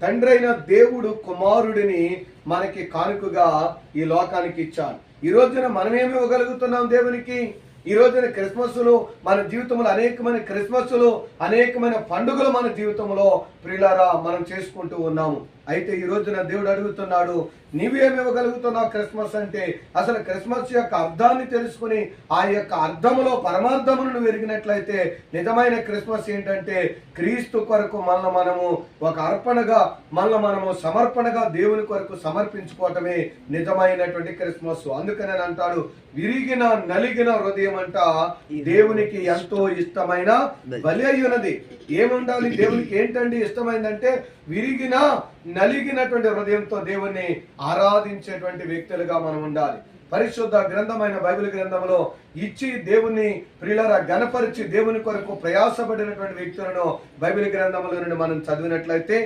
తండ్రి అయిన దేవుడు కుమారుడిని మనకి కానుకగా ఈ లోకానికి ఇచ్చాడు. ఈ రోజున మనమేమి ఇవ్వగలుగుతున్నాం దేవునికి? ఈ రోజున క్రిస్మస్లు మన జీవితంలో అనేకమైన క్రిస్మస్లు, అనేకమైన పండుగలు మన జీవితంలో ప్రియులారా మనం చేసుకుంటూ ఉన్నాము. అయితే ఈ రోజున దేవుడు అడుగుతున్నాడు, నీవేమి ఇవ్వగలుగుతున్నావు క్రిస్మస్ అంటే? అసలు క్రిస్మస్ యొక్క అర్థాన్ని తెలుసుకుని ఆ యొక్క అర్థములో పరమార్థమును నువ్వు ఎరిగినట్లయితే నిజమైన క్రిస్మస్ ఏంటంటే క్రీస్తు కొరకు మనము ఒక అర్పణగా, మనము సమర్పణగా దేవుని కొరకు సమర్పించుకోవటమే నిజమైనటువంటి క్రిస్మస్. అందుకనే అంటాడు, విరిగిన నలిగిన హృదయం అంట దేవునికి ఎంతో ఇష్టమైన బలి అయి ఉన్నది. ఏముండాలి దేవునికి? ఏంటండి ఇష్టమైందంటే విరిగిన నలిగినటువంటి హృదయంతో దేవుణ్ణి ఆరాధించేటువంటి వ్యక్తులుగా మనం ఉండాలి. పరిశుద్ధ గ్రంథమైన బైబిల్ గ్రంథంలో ఇచ్చి దేవుని ప్రియులారా గణపరిచి దేవుని కొరకు ప్రయాసపడినటువంటి వ్యక్తులను బైబిల్ గ్రంథంలో నుండి మనం చదివినట్లయితే